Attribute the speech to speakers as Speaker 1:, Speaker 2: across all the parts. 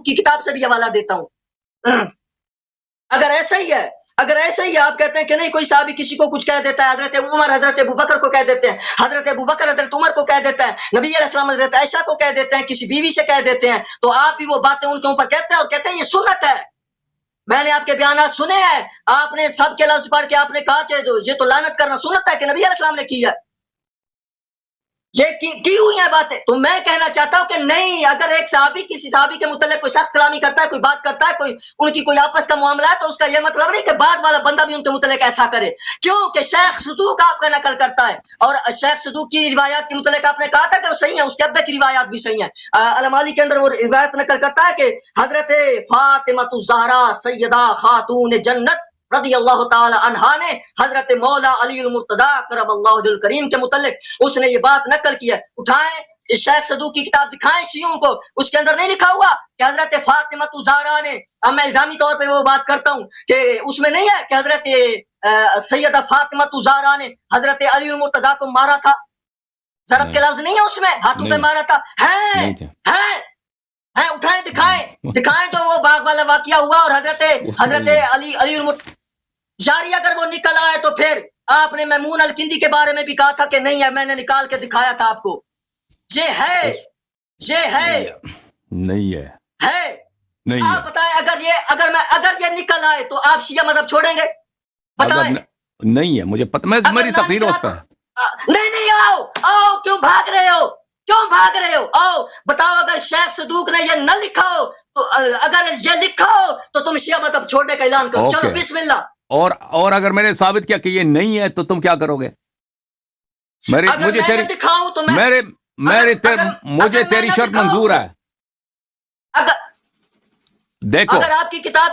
Speaker 1: کی کتاب سے بھی حوالہ دیتا ہوں. اگر ایسا ہی ہے آپ کہتے ہیں کہ نہیں کوئی صحابی کسی کو کچھ کہہ دیتا ہے، حضرت عمر حضرت ابوبکر کو کہہ دیتے ہیں، حضرت ابوبکر حضرت عمر کو کہہ دیتا ہے، نبی علیہ السلام حضرت عائشہ کو کہہ دیتے ہیں، کسی بیوی سے کہہ دیتے ہیں، تو آپ بھی وہ باتیں ان کے اوپر کہتے ہیں اور کہتے ہیں یہ سنت ہے. میں نے آپ کے بیانات سنے ہیں، آپ نے سب کے لفظ پڑھ کے آپ نے کہا کہ یہ تو لعنت کرنا سنت ہے کہ نبی علیہ السلام نے کی ہے، یہ کی ہوئی ہیں باتیں. تو میں کہنا چاہتا ہوں کہ نہیں، اگر ایک صحابی کسی صحابی کے متعلق کوئی سخت کلامی کرتا ہے، کوئی بات کرتا ہے، کوئی ان کی کوئی آپس کا معاملہ ہے، تو اس کا یہ مطلب نہیں کہ بعد والا بندہ بھی ان کے متعلق ایسا کرے. کیوں کہ شیخ صدوق آپ کا نقل کرتا ہے، اور شیخ صدوق کی روایات کے متعلق آپ نے کہا تھا کہ وہ صحیح ہیں، اس کے ابے کی روایات بھی صحیح ہیں. المالی کے اندر وہ روایت نقل کرتا ہے کہ حضرت فاطمہ الزہرا سیدہ خاتون جنت رضی اللہ تعالی عنہا نے حضرت مولا علی المرتضی کرم اللہ وجہ الکریم کے متعلق اس نے یہ بات نقل کی ہے. اٹھائیں شیخ صدوق کی کتاب دکھائیں شیعوں کو، اس کے اندر نہیں لکھا ہوا کہ حضرت فاطمہ الزہرا نے، اب میں الزامی طور پہ وہ بات کرتا ہوں کہ اس میں نہیں ہے کہ حضرت سیدہ فاطمہ الزہرا نے حضرت علی المرتضی کو مارا تھا، ضرب کے لفظ نہیں ہے اس میں، ہاتھوں پہ مارا تھا. ہے اٹھائیں دکھائیں تو وہ باغ والا واقعہ ہوا، اور حضرت علی المرتضی جاری اگر وہ نکل آئے تو پھر آپ نے میمون الکندی کے بارے میں بھی کہا تھا کہ نہیں ہے، میں نے نکال کے دکھایا تھا آپ کو. یہ ہے
Speaker 2: نہیں ہے.
Speaker 1: آپ بتائیں اگر یہ نکل آئے تو آپ شیعہ مذہب چھوڑیں گے؟ بتائیں.
Speaker 2: نہیں ہے مجھے پتہ، میں میری تقریر اس پہ
Speaker 1: نہیں آؤ کیوں بھاگ رہے ہو آؤ بتاؤ. اگر شیخ صدوق نے یہ نہ لکھا ہو تو، اگر یہ لکھا ہو تو تم شیعہ مذہب چھوڑنے کا اعلان کرو. چلو بسم اللہ.
Speaker 2: اور اگر میں نے ثابت کیا کہ یہ نہیں ہے تو تم کیا کرو گے؟ مجھے تیری شرط منظور ہے. دیکھو
Speaker 1: اگر آپ کی کتاب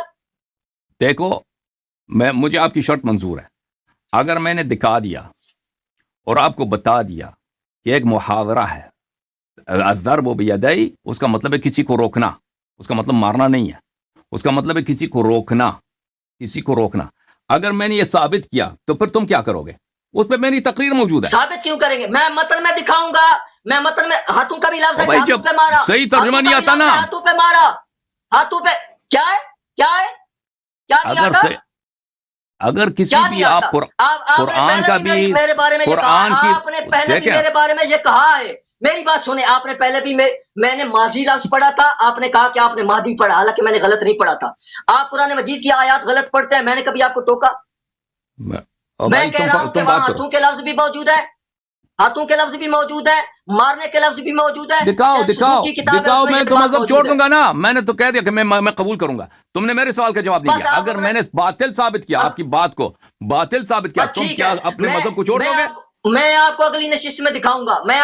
Speaker 2: مجھے آپ کی شرط منظور ہے. اگر میں نے دکھا دیا اور آپ کو بتا دیا کہ ایک محاورہ ہے، الضرب بیدی، اس کا مطلب ہے کسی کو روکنا، اس کا مطلب مارنا نہیں ہے، اس کا مطلب ہے کسی کو روکنا. اگر میں نے یہ ثابت کیا تو پھر تم کیا کرو گے؟ اس پہ میری تقریر موجود ہے.
Speaker 1: ثابت کیوں کریں گے؟ میں متن میں دکھاؤں گا، میں متن میں ہاتھوں کا بھی لفظ ہے، ہاتھوں پہ مارا،
Speaker 2: صحیح ترجمہ نہیں آتا نا،
Speaker 1: ہاتھوں پہ مارا، ہاتھوں پہ کیا ہے
Speaker 2: اگر کسی بھی آپ قرآن کا بھی
Speaker 1: میرے بارے میں
Speaker 2: قرآن کی
Speaker 1: آپ نے پہلے بھی میرے بارے میں یہ کہا ہے. میری بات سنیں، آپ نے پہلے بھی میں نے ماضی لفظ پڑھا تھا، آپ نے کہا کہ آپ نے ماضی پڑھا، حالانکہ میں نے غلط نہیں پڑھا تھا. آپ قرآن مجید کی آیات غلط پڑھتے ہیں، میں نے کبھی آپ کو ٹوکا؟ میں کہہ رہا ہوں کہ وہاں ہاتھوں کے لفظ بھی موجود ہے، ہاتھوں کے لفظ بھی موجود ہے، مارنے کے لفظ بھی موجود ہے.
Speaker 2: دکھاؤ میں تو مذہب چھوڑ دوں گا نا. میں نے تو کہہ دیا کہ میں قبول کروں گا. تم نے میرے سوال کا جواب نہیں دیا. اگر میں نے باطل ثابت کیا، آپ کی بات کو باطل ثابت کیا، تم کیا اپنے مذہب کو چھوڑ دو گے؟
Speaker 1: میں آپ کو اگلی نشست میں دکھاؤں گا، میں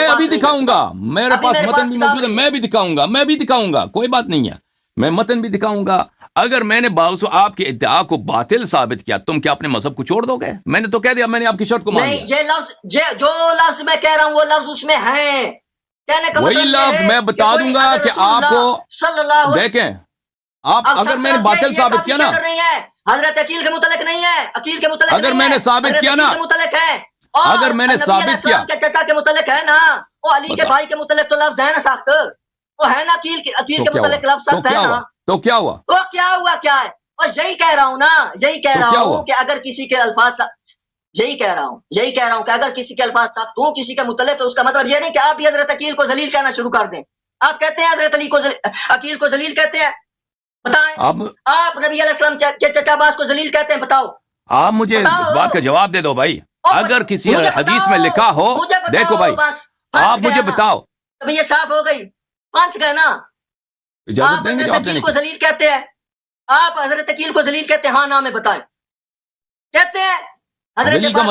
Speaker 2: ابھی دکھاؤں گا. میرے پاس متن بھی موجود ہے، میں بھی دکھاؤں گا، کوئی بات نہیں ہے، میں متن بھی دکھاؤں گا. اگر میں نے باوجود آپ کے ادعا کو باطل ثابت کیا، تم کیا اپنے مذہب کو چھوڑ دو گے؟ میں نے تو کہہ دیا، میں نے آپ کی شرط کو مان لیا.
Speaker 1: نہیں، یہ لفظ جو لفظ میں کہہ رہا ہوں وہ لفظ اس میں ہیں.
Speaker 2: وہی لفظ میں بتا دوں گا کہ آپ کو دیکھیں. آپ اگر میں نے باطل ثابت کیا نا،
Speaker 1: حضرت عقیل کے متعلق نہیں ہے، عقیل کے متعلق
Speaker 2: اگر میں نے ثابت کیا نا،
Speaker 1: متعلق ہے،
Speaker 2: اگر میں نے ثابت کیا
Speaker 1: کے چچا کے متعلق ہے نا، وہ علی کے بھائی کے متعلق تو لفظ ہے نا ساخت، وہ ہے نا عقیل کے متعلق لفظ سخت ہے نا.
Speaker 2: تو کیا ہوا؟
Speaker 1: وہ کیا ہوا کیا ہے؟ اور یہی کہہ رہا ہوں نا، یہی کہہ رہا ہوں کہ اگر کسی کے الفاظ، یہی کہہ رہا ہوں کہ اگر کسی کے الفاظ سخت ہوں کسی کے متعلق، تو اس کا مطلب یہ نہیں کہ آپ بھی حضرت عقیل کو ذلیل کہنا شروع کر دیں. آپ کہتے ہیں حضرت عقیل کو ذلیل کہتے ہیں؟ بتائیں. آپ نبی علیہ السلام کے چچا عباس کو ذلیل کہتے ہیں؟ بتاؤ.
Speaker 2: آپ مجھے اس بات کا جواب دے دو بھائی. اگر کسی حدیث میں لکھا ہو، دیکھو بھائی، آپ مجھے بتاؤ.
Speaker 1: اب یہ صاف ہو گئی، پنچ گئے نا.
Speaker 2: اجازت دیں گے
Speaker 1: حضرت عقیل کو ذلیل کہتے ہیں؟ آپ حضرت عقیل کو ذلیل کہتے ہیں؟ ہاں نام بتائیں. کہتے ہیں
Speaker 2: ذلیل کا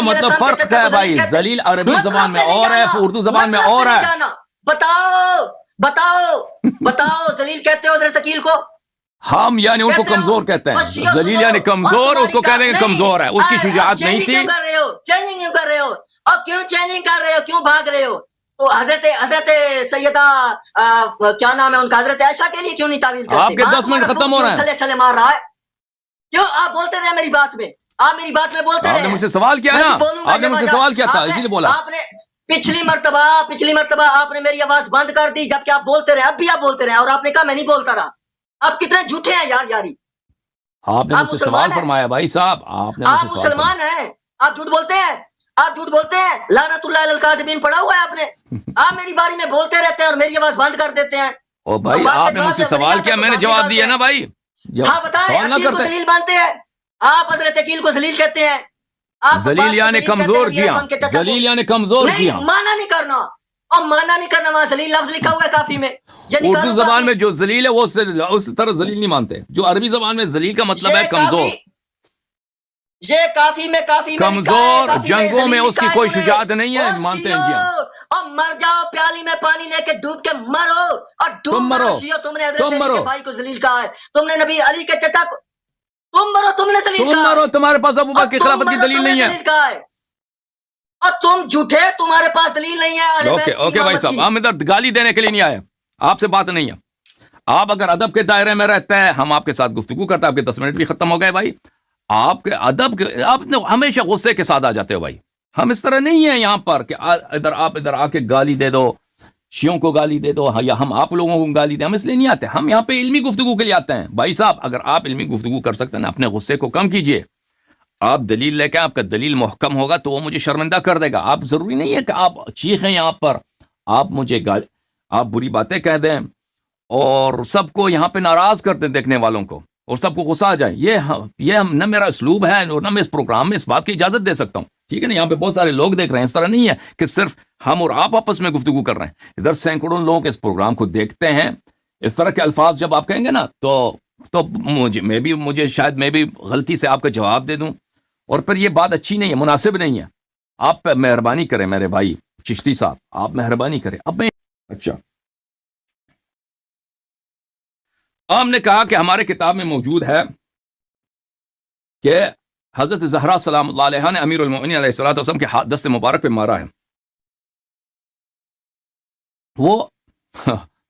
Speaker 2: مطلب فرق کیا ہے بھائی؟ ذلیل عربی زبان میں اور ہے، اردو زبان میں اور ہے.
Speaker 1: بتاؤ ذلیل کہتے ہو حضرت عقیل کو؟
Speaker 2: ہم یعنی ان کو کمزور کہتے ہیں. ذلیل یعنی کمزور، اس کو کہنے کے کمزور ہے، اس کی شجاعت نہیں تھی.
Speaker 1: چینجنگ کیوں کر رہے ہو؟ اور کیوں چینجنگ کر رہے ہو؟ کیوں بھاگ رہے ہو؟ تو حضرت سیدہ کیا نام ہے ان کا، حضرت عائشہ کے لیے کیوں نہیں تعویل کرتے؟
Speaker 2: آپ کے 10 منٹ ختم ہو رہے ہیں.
Speaker 1: چلے مار رہا ہے کیوں؟ آپ بولتے رہے میری بات میں، آپ میری بات میں بولتے رہے.
Speaker 2: آپ نے مجھ سے سوال کیا نا، آپ نے مجھ سے سوال کیا تھا، اسی لیے بولا.
Speaker 1: آپ نے پچھلی مرتبہ آپ نے میری آواز بند کر دی جبکہ آپ بولتے رہے, اب بھی آپ بولتے رہے, اور آپ نے کہا میں نہیں بولتا رہا. آپ کتنے جھوٹے ہیں یار یاری.
Speaker 2: آپ نے مجھ سے سوال فرمایا بھائی صاحب, آپ نے
Speaker 1: آپ مسلمان ہیں, آپ جھوٹ بولتے ہیں, لعنت اللہ علی الکاذبین پڑھا ہوا ہے آپ نے. آپ میری باری میں بولتے رہتے ہیں اور میری آواز بند کر دیتے ہیں.
Speaker 2: او بھائی آپ نے مجھ سے سوال کیا, میں نے جواب دیا نا بھائی.
Speaker 1: ہاں بتائیں, عقیل کو ذلیل مانتے ہیں آپ, حضرت عقیل کو ذلیل کہتے ہیں
Speaker 2: ذلیل یعنی کمزور. جی ہاں, ذلیل یعنی کمزور. جی ہاں,
Speaker 1: مانا نہیں کرنا, اور مانا نہیں کرنا, وہاں ذلیل لفظ لکھا ہوا ہے کافی میں.
Speaker 2: اردو زبان میں جو ذلیل ہے وہ اس طرح ذلیل نہیں مانتے. جو عربی زبان میں ذلیل کا مطلب ہے کمزور.
Speaker 1: یہ کافی میں
Speaker 2: کمزور, جنگوں میں اس کی کوئی شجاعت نہیں ہے, مانتے ہیں. جی ہاں,
Speaker 1: اور مر جاؤ, پیالی میں پانی لے کے ڈوب کے مرو, اور ڈوب مرو. تم نے حضرت علی کے بھائی کو ذلیل کہا ہے, تم نے نبی علی کے چچا کو, تم مرو, تم نے ذلیل کہا ہے.
Speaker 2: تمہارے پاس ابو بکر کی خلافت کی دلیل نہیں ہے,
Speaker 1: اور تم جھوٹے, تمہارے پاس دلیل نہیں ہے.
Speaker 2: اوکے بھائی صاحب, ہم ادھر گالی دینے کے لیے نہیں آئے, آپ سے بات نہیں ہے. آپ اگر ادب کے دائرے میں رہتے ہیں, ہم آپ کے ساتھ گفتگو کرتے ہیں. آپ کے 10 منٹ بھی ختم ہو گئے بھائی. آپ کے ادب کے, آپ ہمیشہ غصے کے ساتھ آ جاتے ہو بھائی. ہم اس طرح نہیں ہیں یہاں پر کہ ادھر آ کے گالی دے دو, شیعوں کو گالی دے دو, یا ہم آپ لوگوں کو گالی دیں. ہم اس لیے نہیں آتے, ہم یہاں پہ علمی گفتگو کے لیے آتے ہیں. بھائی صاحب, اگر آپ علمی گفتگو کر سکتے ہیں, اپنے غصے کو کم کیجئے. آپ دلیل لے کے, آپ کا دلیل محکم ہوگا تو وہ مجھے شرمندہ کر دے گا. آپ ضروری نہیں ہے کہ آپ چیخیں یہاں پر, آپ مجھے آپ بری باتیں کہہ دیں اور سب کو یہاں پہ ناراض کر دیں, دیکھنے والوں کو, اور سب کو غصہ آ جائے. یہ نہ میرا اسلوب ہے, اور نہ میں اس پروگرام میں اس بات کی اجازت دے سکتا ہوں. ٹھیک ہے نا, یہاں پہ بہت سارے لوگ دیکھ رہے ہیں. اس طرح نہیں ہے کہ صرف ہم اور آپ آپس میں گفتگو کر رہے ہیں. ادھر سینکڑوں لوگ اس پروگرام کو دیکھتے ہیں. اس طرح کے الفاظ جب آپ کہیں گے نا, تو مجھے شاید میں بھی غلطی سے آپ کا جواب دے دوں, اور پھر یہ بات اچھی نہیں ہے, مناسب نہیں ہے. آپ پہ مہربانی کریں میرے بھائی چشتی صاحب, آپ مہربانی کریں. اب میں اچھا, ہم نے کہا کہ ہمارے کتاب میں موجود ہے کہ حضرت زہرا سلام اللہ علیہ نے امیر المؤمنین علیہ الصلوۃ والسلام کے دست مبارک پہ مارا ہے. وہ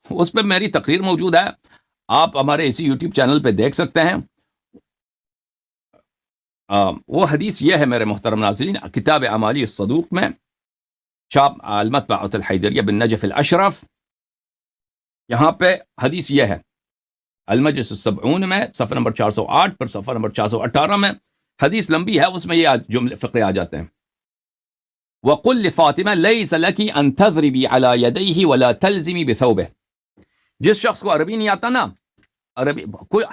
Speaker 2: اس پہ میری تقریر موجود ہے, آپ ہمارے اسی یوٹیوب چینل پہ دیکھ سکتے ہیں. وہ حدیث یہ ہے میرے محترم ناظرین, کتاب اعمالی الصدوق میں, شاپ المطبعۃ الحیدریہ بن نجف الاشرف. یہاں پہ حدیث یہ ہے, المجلس السبعون میں صفحہ نمبر 408 پر, صفحہ نمبر 418 میں. حدیث لمبی ہے, اس میں یہ جملے فقرے آ جاتے ہیں. وَقُلْ لِفَاطِمَةَ لَيْسَ لَكِ أَن تَضْرِبِي عَلَى يَدَيْهِ وَلَا تَلْزِمِي بِثَوْبِهِ. جس شخص کو عربی نہیں آتا نا, عربی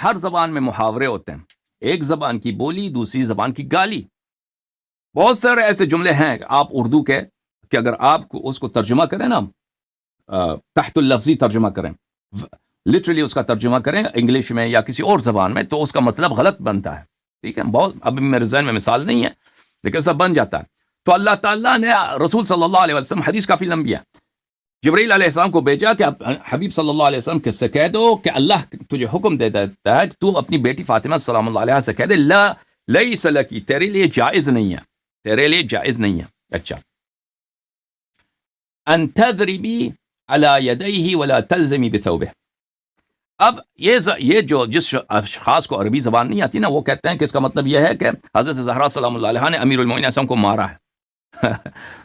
Speaker 2: ہر زبان میں محاورے ہوتے ہیں. ایک زبان کی بولی, دوسری زبان کی گالی. بہت سارے ایسے جملے ہیں آپ اردو کے, کہ اگر آپ کو اس کو ترجمہ کریں نا, تحت اللفظی ترجمہ کریں, لٹرلی اس کا ترجمہ کریں انگلش میں یا کسی اور زبان میں, تو اس کا مطلب غلط بنتا ہے. ٹھیک ہے, بہت ابھی میرے ذہن میں مثال نہیں ہے, لیکن سب بن جاتا ہے. تو اللہ تعالیٰ نے رسول صلی اللہ علیہ وسلم, حدیث کافی لمبی ہے, جبرائیل علیہ السلام کو بھیجا کہ حبیب صلی اللہ علیہ وسلم سے کہہ دو کہ اللہ تجھے حکم دے دیتا ہے کہ تو اپنی بیٹی فاطمہ سلام اللہ علیہ سے کہہ دے, لا لیس لکی, تیرے لیے جائز نہیں ہے, تیرے لیے جائز نہیں ہے. اچھا, ان تضربی علی یدیہ ولا تلزمی بثوبہ. اب یہ جو جس اشخاص کو عربی زبان نہیں آتی نا, وہ کہتے ہیں کہ اس کا مطلب یہ ہے کہ حضرت زہرا سلام اللہ علیہ نے امیر المؤمنین علیہ السلام کو مارا ہے.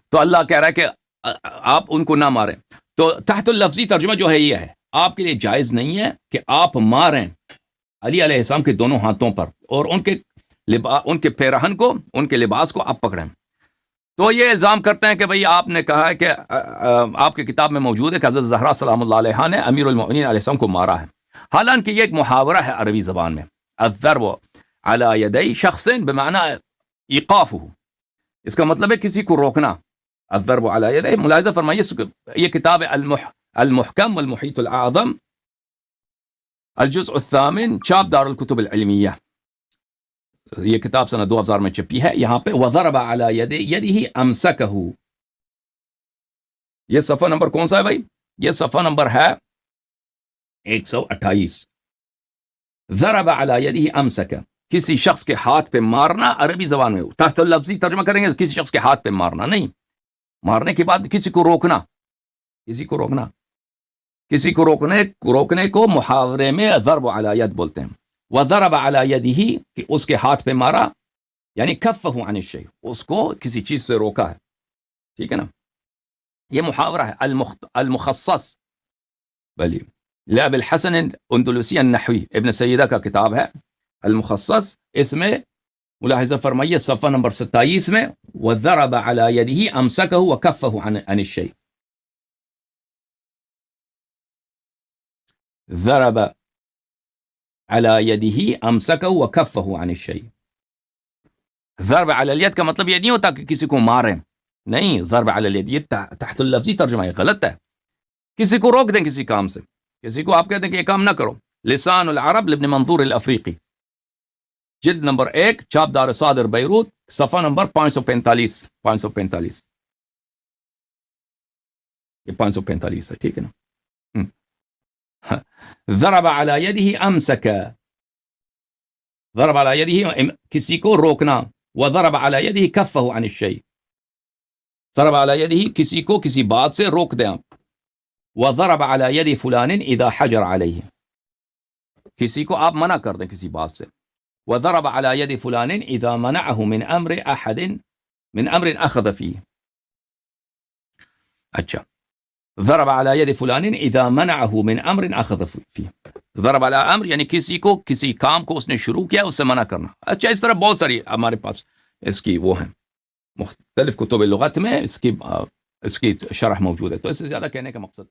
Speaker 2: تو اللہ کہہ رہا ہے کہ آپ ان کو نہ ماریں. تو تحت اللفظی ترجمہ جو ہے یہ ہے, آپ کے لیے جائز نہیں ہے کہ آپ ماریں علی علیہ السلام کے دونوں ہاتھوں پر, اور ان کے پیرہن کو, ان کے لباس کو آپ پکڑیں. تو یہ الزام کرتے ہیں کہ بھئی آپ نے کہا ہے کہ آپ کی کتاب میں موجود ہے کہ حضرت زہرا سلام اللہ علیہ نے امیر المؤمنین علیہ السلام کو مارا ہے. حالانکہ یہ ایک محاورہ ہے عربی زبان میں, الضرب علی یدی شخص بمعنی ایقافہ, اس کا مطلب ہے کسی کو روکنا. الضرب علی یدی, ملاحظہ فرمائیے, یہ کتاب المحکم والمحیط الاعظم, الجزء الثامن, چاپ دار الکتب العلمیہ. یہ کتاب سنہ 2000 میں چھپی ہے. یہاں پہ وضرب علی یدہ امسکہ, یہ صفحہ نمبر کون سا ہے بھائی؟ یہ صفحہ نمبر ہے 128. ضرب علی یدہ امسکہ, کسی شخص کے ہاتھ پہ مارنا عربی زبان میں, تحت لفظی ترجمہ کریں گے کسی شخص کے ہاتھ پہ مارنا نہیں, مارنے کے بعد کسی کو روکنا, کسی کو روکنے کو محاورے میں ضرب علی ید بولتے ہیں. وضرب علی یدہ, کہ اس کے ہاتھ پہ مارا, یعنی کفہ عن الشیء, اس کو کسی چیز سے روکا ہے. ٹھیک ہے نا, یہ محاورہ ہے المخصص. بلی لأبي الحسن اندلسی النحوی ابن سیدہ کا کتاب ہے المخصص. اس میں ملاحظہ فرمائیے صفحہ نمبر 27 میں وضرب على يده امسكه وكفه عن الشيء. ضرب على يده امسكه وكفه عن الشيء. ضرب على اليد کا مطلب یہ نہیں ہوتا کہ کسی کو ماریں، نہیں. ضرب على اليد یہ تحت اللفظی ترجمہ ہے، غلط ہے. کسی کو روک دیں کسی کام سے، کسی کو آپ کہتے ہیں کہ یہ کام نہ کرو. لسان العرب لابن منظور الافریقی، جلد نمبر 1، چھاپ دار صادر بیروت، صفحہ نمبر 545. 545 یہ 545 ہے، ٹھیک ہے نا. ضرب على يده امسك، ضرب على يده کسی کو روکنا. وضرب على يده كفه عن الشيء، ضرب على يده کسی کو کسی بات سے روک دیں آپ. وضرب على يد فلان اذا حجر عليه، کسی کو آپ منع کر دیں کسی بات سے. وضرب على يد فلان اذا منعه من امر احد من امر اخذ فيه. اچھا، ضرب على يد فلان اذا منعه من امر اخذ فيه. ضرب على امر یعنی کسی کو کسی کام کو اس نے شروع کیا اس سے منع کرنا. اچھا، اس طرح بہت ساری ہمارے پاس اس کی وہ ہیں مختلف کتب لغت میں اس کی شرح موجود ہے، تو اس سے زیادہ کہنے کا مقصد